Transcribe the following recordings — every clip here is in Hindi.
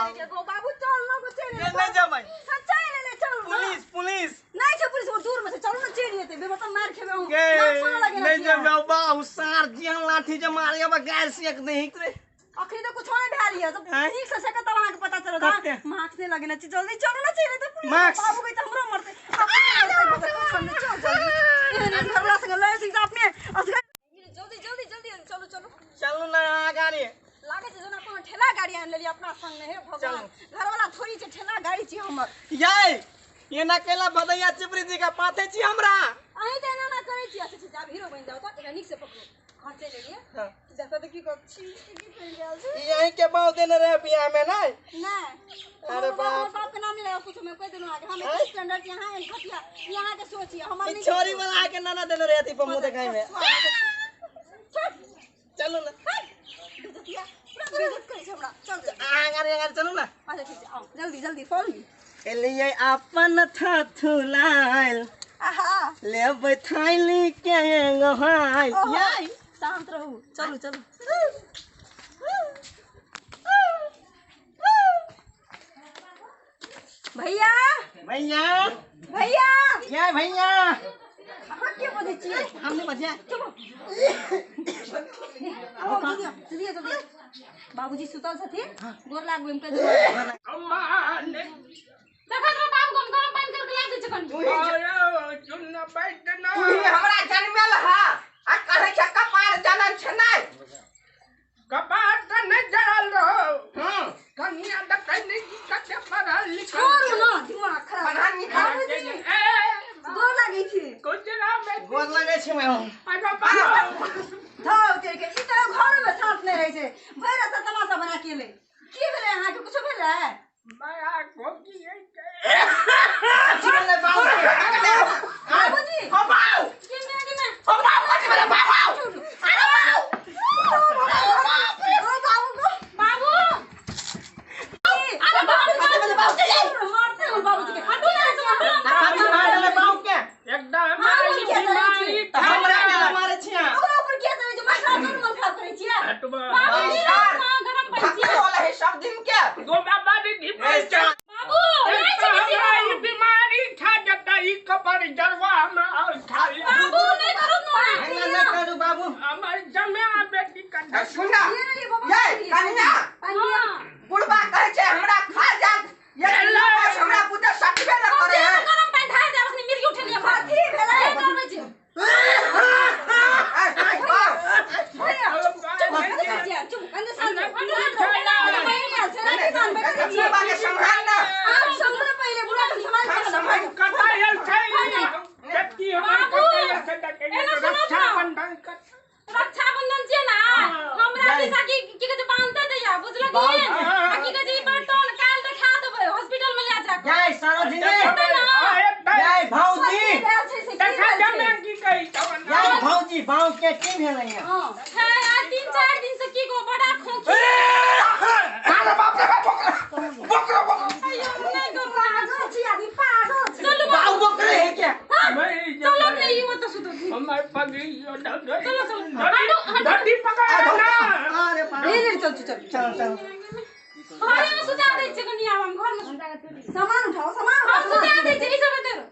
गो बाबू चल ना को चल नहीं जा भाई सच्चाई ले चल पुलिस पुलिस नहीं छै पुलिस वो दूर में से चलो ना चढ़ जेते बे मतलब मार खेबे हम नहीं जा बाबा उसार जिया लाठी जे मारे अब गैर से एक नहीं रे अखनी तो कुछ नहीं भेल है तो ठीक से सकत वहां के पता चलो था मार्क्स से लगे ना जल्दी चलो ना चढ़ जेते पुलिस बाबू के हमरो मरते चल जल्दी घरला संग ले सी अपने जल्दी जल्दी जल्दी चलो चलो चलो ना गाड़ी लागे छै जना कोनो ठेला गाड़ी आन लेली अपना संग हे भगवान घर वाला थोड़ी छै ठेला गाड़ी छी हमर ये ना केला भदैया चिपरी जी का पाथे छी हमरा अही त एना ना करे छी अच्छा जा हीरो बन जाओ त निक से पकड़ो घर चले लिए हां देखो तो की छी की कर गेल छै यही के बाव देने रहे बियाह में नहीं अरे बाप के नाम ले कुछ में कह देनो आगे हम स्टैंडर्ड यहां है खटिया यहां के सोची हमर नहीं छोरी वाला के नाना देने रहे थी पमो देखाई में चलो ना चलो ना अच्छा ठीक है आओ जल्दी जल्दी फॉलो मी एलिए अपन थथुलाइल आहा लेबै थाइली के गहाई याई शांत रहू चलो चलो भैया भैया भैया क्या भैया कहां के बजे छी हमने बजा चलो आओ जल्दी जल्दी बाबूजी सुतल छथिन गोर लागबे हम कह अम्मा ने तखन रो बाबू हम गरम पानी करके ला दे छकन अरे चुन्ना बैठ ना तू हमरा जन्मेल हा आ कहे छ कपार जनन छ नै कपार त न जरल रहो कन्या द कन्या की कते पढ़ल लिखल छोड़ ना दिमाग खराब पढ़ानी बाबूजी गोर लागी छी कुचरा में गोर लगे छी मैं अरे बाबू धाव तेरे के ई तो घर में साथ नहीं रहे छे भैर से तमाशा बना के ले की भेले अहाँ के कुछ भेले माया कोकी है चले बाबूजी ओ बाऊ के में ओ बाऊ कथि भेले बाऊ अरे बाबू अरे बाबू मारते हो बाबूजी के हटो ना बाऊ के एकदम बीमारी हमरा के मारे छिया ओकरा ऊपर के करे जे मसला जोन मन खराब करे छियै हटबा बाबूजी गरम पानी छियै वाला है सब दिन के गो बाबा दी बाबू नहीं छै बीमारी था जता ई कपार जरवा में और खाली बाबू नहीं करू ना ना करू बाबू हमर जमे बेटी का सुना ये कन्या पानी बुढ़बा कहे छै हमरा खा जा ये हमरा पुत्र सटबे न करे है गरम पानी धार दे अपनी मिर्गी उठे लिया माथी भेलै करबै छी चुप कंदे साल संभाल ना आप संभल पहले बुढ़ा के संभाल कटायल छै व्यक्ति हमर कटायल छै त रक्षा बंधन रक्षाबंधन छै ना हमरा दिशा की कहै छै बांधते दैया बुझलो की की कहै छै बर्तन काल देखा देबै हॉस्पिटल में ले जा जय सरोजिनी जय भौजी देखा जमे की कहि तवन जय भौजी बाऊ के की भेलै है हां है आज 3-4 दिन से की गो बड़ा खोखी अरे बाप रे बकरा अयो नहीं गो पागल छी आदमी पागल चलो बाऊ बकरे है क्या चलो नहीं वो तो सुतो हमर पगी चलो चलो डंडी पकड़ ना अरे बाप रे चल चल घरे में सुता दे छै कनिया हम घर में सुता के सामान उठाओ हम सुता दे छै ई सब तेरो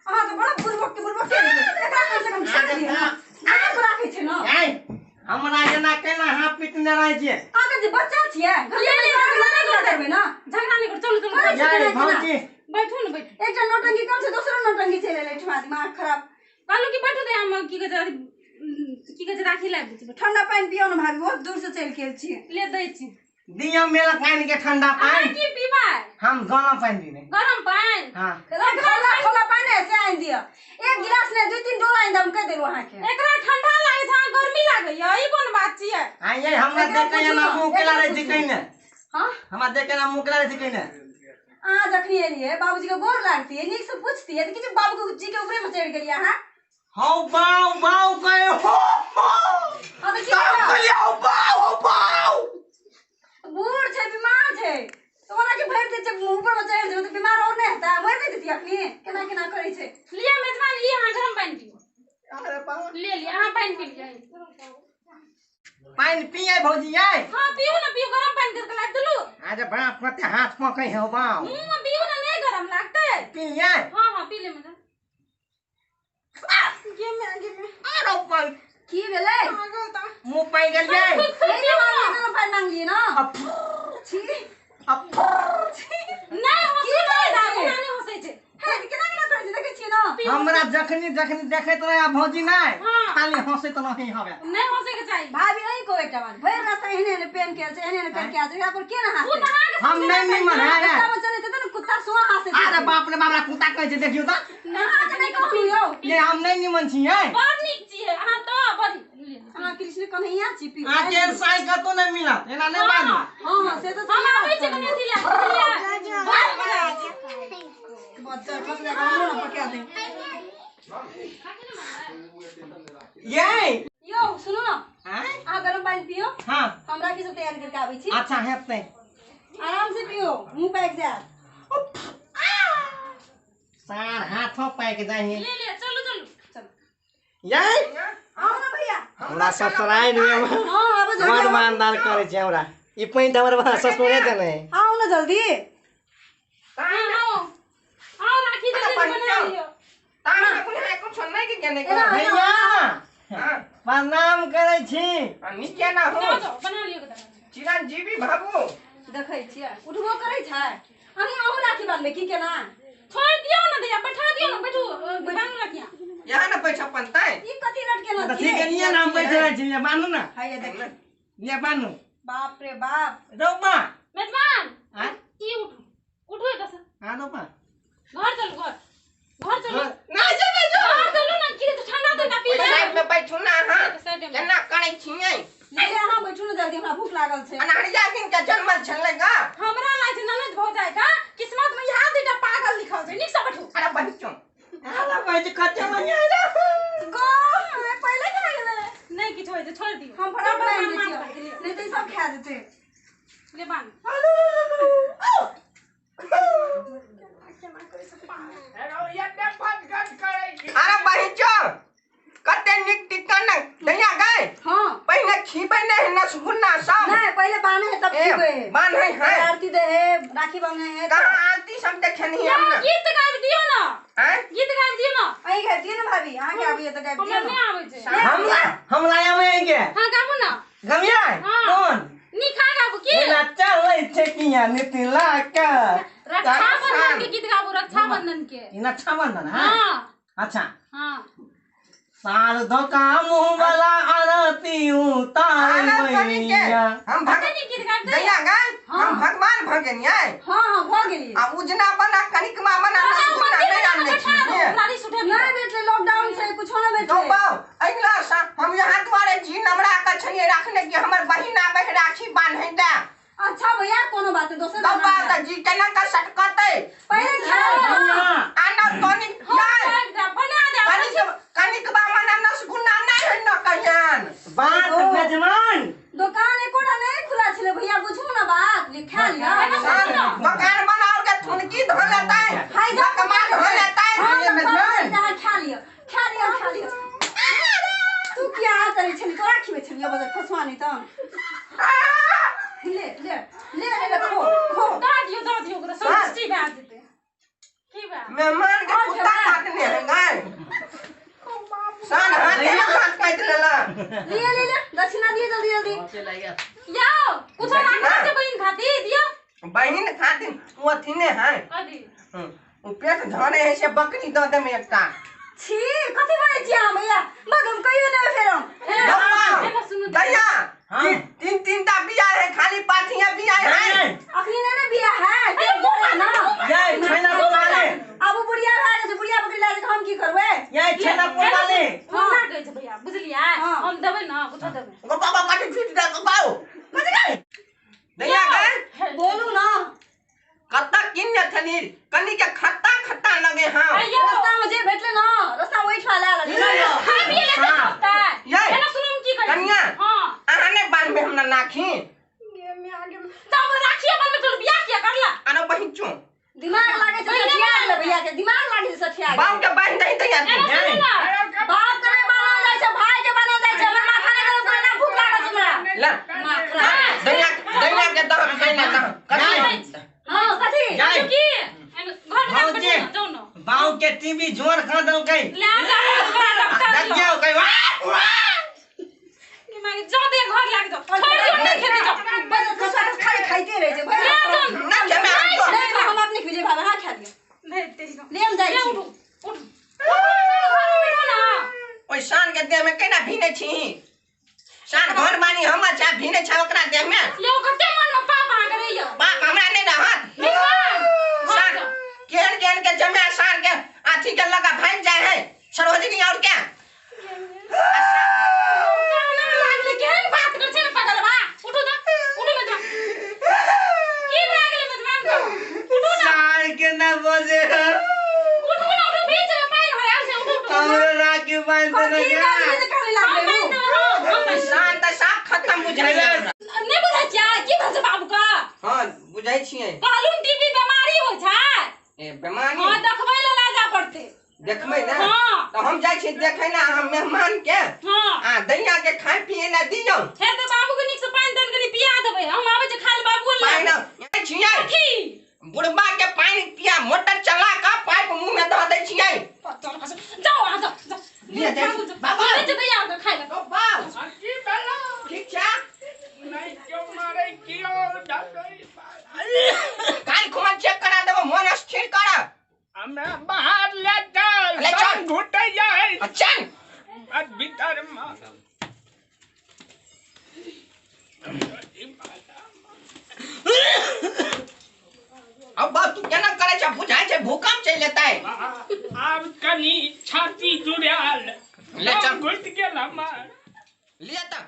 अहाँ तो बड़ा बुरबक के एकरा कम से कम छाड़ दिया आप राखे छै ना हमरा एना केना हां पिटने रह जे आगे जे बच्चा छिए घरे में नहीं कर देबे ना झगड़ा नहीं कर चलो जय भौजी बैठो ना बैठ एक जन नौटंकी कम से दूसरा नौटंकी चले ले ठमा दिमाग खराब कहलू कि बैठो दे हम की कहे राखी ला दे ठंडा पानी पियो ना भाभी बहुत दूर से चल के छी ले दे छी दिया मेला पानी के ठंडा पानी की पीबा हम गरम पानी दीने गरम पानी हां ठंडा पानी से आइन दियो एक गिलास ने 2-3 डोला आइन दम कह देलो अहाँ के एकरा ठंडा लागे छै गर्मी लागे ई कोन बात छियै आइए हमरा देखे ना मुंह केला रे दिकै ने हां हमरा देखे ना मुंह केला रे दिकै ने आ जखनी एलिए बाबूजी के गोर लागती है नीक से पूछती है कि बाबू जी के ऊपर में चढ़ गेलिए अहाँ हाउ बाऊ कहे हो अब की हाउ बाऊ बूढ़ छे बीमार छे तो ओना के भर दे छे ऊपर में चढ़ जे तो बीमार और नहीं होता मर नहीं देती अपनी केना करे छे लिया मेजबान ये हां गरम पानी पियो अरे बाऊ ले लिया हां पानी पी लिया पानी पिए भौजी आए हां पियो ना पियो गरम पानी करके ला दलू आज बाप कते हाथ पकै हो बाऊ मुंह में पीऊ ना नहीं गरम लागते पिए हां पी ले मुझे ये में आरो पल की भेले मुंह पाइ गेल जाय नहीं तो पाई मांग लिए ना छी नहीं हो की दारू नहीं होसे छे हे केना केना करे देखे छी ना हमरा जखनी देखैत रहे भौजी नहीं खाली हंसे त नहीं हवे नहीं होसे के चाहिए भाभी नहीं को एकटा बात भैर रास्ता एहने पेन के छै एहने पेन के आ यहाँ पर के ना हाथ हम नहीं निमन है रास्ता में चले थे ना कुत्ता सुआ हाथ से अरे बाप रे बाप रा कुत्ता कहै छै देखियो त ना के नहीं कहू यो ये हम नहीं निमन छियै बड़ नीक छियै हां तो बड़ी हां कृष्ण कन्हैया छिपी आ केर साई कतो नहीं मिलत एना नहीं बानी हां से तो हम आबै छै कन्हैया दिला बच्चा फस गया हमरो ना पका दे ये यो सुनो ना हैं आ गरम पानी पियो हां हमरा की सब तैयार करके आबै छी अच्छा हेतै आराम से पियो मुंह पैक जा सार हाथों पैक जाई ले चलो चलो चल ये आओ ना भैया हमरा ससुराल में हां अब जल्दी मान मानदार करे छै हमरा ई पैंट हमरा ससुरे देने आओ ना जल्दी ताई आओ राखी दे बना लियो ताई कुछ है कुछ नहीं के केने को भैया हां प्रणाम करे छी नीचे ना हो जाओ बना लियो के चिरंजीवी बाबू देखै छियै उठबो करै छै अहीं आहू राखी बांधबे की केना छोड़ दियो ना दैया बैठा दियो ना बैठू बांध रखिया यहाँ ना बैठ पंताई ई कथि लटके ना ठीक है निया नाम बैठे रह छी बानू ना हाय ये देख ये बानू बाप रे बाप रोबा मेजबान हां ई उठो इधर से हां रोबा घर चलो घर चलो ना जा घर चलो ना की तो ठंडा तो ना पी ले साइड में बैठू ना हां साइड में केना करै छियै ले हां बैठू ना जल्दी हमरा भूख लागल छै अनहरिया दिन के जन्म छलेगा हमरा लाग छै ननद भौ जाय का किस्मत में यहां देटा पागल लिखल छै निक से बैठू अरे बच्चों आला बैठ खच्चा मनिया रे गो पहले खा गेले नहीं किछ होय छै छोड़ दियो हम फटाफट बांध दियो नहीं तो सब खा देते ले बांध हेलो ये दे फट गट करे अरे बहिचो कते निक टिकन दैया गए हां पहिने खीबे नहीं न सुगुना सब नहीं पहले बांधे है तब खीबे बांध है आरती दे है राखी बांधे है कहां आरती सब देखनी है हमने गीत गाबि दियो ना हैं गीत गाबि दियो ना अई गाबि दियो ना भाभी आगे आबी त गाबि दियो ना हम लाया में के हां गाबू ना गमिया कौन नी खा गाबू की ना चलै छै किया नितिला का रक्षाबंधन के गीत गाबू रक्षाबंधन के ई रक्षाबंधन है हां अच्छा हां साल धोका मुंह वाला आरती उतार मैया हम भगनी गीत गाबि दैया गए हम भगवान भगनिया हां हां भ गेली आ उजना बना कनिकमा बना सुगुना नहीं आने छिए नारी सुठे नहीं बेटले लॉकडाउन से कुछ ना बेटले तो बाऊ अगला सा हम यहाँ तुम्हारे जी नमरा का छलिए रखने की हमर बहिन आबे राखी बांधे दे अच्छा भैया कोनो बात है दोसर बाबा त जी केना का सटकते पहले खा आना तोनी यार बना दे कनिकबा मना न सुगुना नहीं है न कहन बात मेजबान दुकान एकोटा नहीं खुला छले भैया बुझू ना बात लिखा लिया दुकान बनाओ के थुनकी धो लेता है हाय कमाल हो लेता है ये मेजबान खा लियो तू क्या करे छली तो राखी में छली बजा खसवानी त ले खो दा दियो को सब सृष्टि बात देते की बात मेहमान के कुत्ता काटने हैं गए सान हाथ में हाथ काट लेला ले दक्षिणा दिए जल्दी याओ कुछ राखी से बहिन खाती दियो बहिन खातिर वो थिने है अदी वो पेट धरे है से बकरी द दे में एकटा छी कथि बने छी हम भैया मगम कहियो न फेरम दैया तीन ता बिया है खाली पाथिया बिया है अखनी ने बिया है के ना ये छेना बोलाले अब बुढ़िया भाग से बुढ़िया पकड़ लाए हम की करबे ये छेना बोलाले हम ना कहै छै भैया बुझलियै हम देबै ना कुछ देबै गो बाबा काटी फीट दे गो बाऊ कथि गए दैया गए बोलू ना कत्ता किन्ने थनी कनी के खट्टा लगे हां रास्ता में जे भेटले ना रास्ता ओइ ठला लगे खा भी ले सकता है एना सुनम की करी कन्या हां अहाँ ने बांधबे हम ना नाखी ये में आगे तब राखी अपन में चल बियाह किया करला अरे बहिन चो दिमाग लागे छै सठिया ले भैया के दिमाग लागे छै सठिया बाऊ के बांध दई दैया बाप करे बना जाय छै भाई के बना जाय छै हमर माथा ने गरम करे ना भूख लागल छै हमरा ला दैया के दह खाइ ना दह टीवी जोर खा दल कई ले जा डॉक्टर देख जाओ कई कि मैं जा दे घर लाग जा छोड़ दो नहीं खेते जा बस खसा खाली खाइते रह जा भाई ना जमे नहीं हम अपने के लिए भाई हां खा दिया ले तेरी को ले हम जाई उठ ना ओइ शान के देह में केना भीने छी शान घर मानी हम जा भीने छ ओकरा देह में ले कते मन में पापा करे यो बाप हमरा ने रहत शान केहन केहन के जमे शान के आथी के लगा भाग जाए है सरोजनी और क्या काना लागले केहन बात कर छे पागल बा उठो जा उठो मत की लागले मत उठो ना साल के ना बजे उठो ना उठो बीच में पैर होया से उठो हमरे राखी बांध दे शान त साफ खत्म बुझाइले नहीं बुझा क्या की भसे बाबू का हां बुझाइ छियै कहलुन टीबी बीमारी हो छै ए बेमारी हां देखबै ले लाजा पड़ते देखबै ना हां तो हम जाय छी देखै ना हम मेहमान के हां आ दैया के खाय पिए ला दियौ हे तो बाबू के निक से पानी दन करी पिया देबै हम आबै छै खाली बाबू ले पानी ना छियै की बुढ़बा के पानी पिया मोटर चला के पाइप मुंह में द दै छियै चल खस जाओ आ जा ले दे बाबा ले जे दैया के खाइ ले तो बाल की बेला ठीक छै नहीं क्यों मारे कियो डॉक्टर काल खुमा चेक करा देबो मन स्थिर कर हमें बाहर ले ले चल चल। घुटे जाए अच्छा आज भीतर मां अब बात तू केना करे छ बुझाइ छै भूकंप चल लेतै आब कनी छाती जुड़ाल ले चल। घुट गेल हमार ले त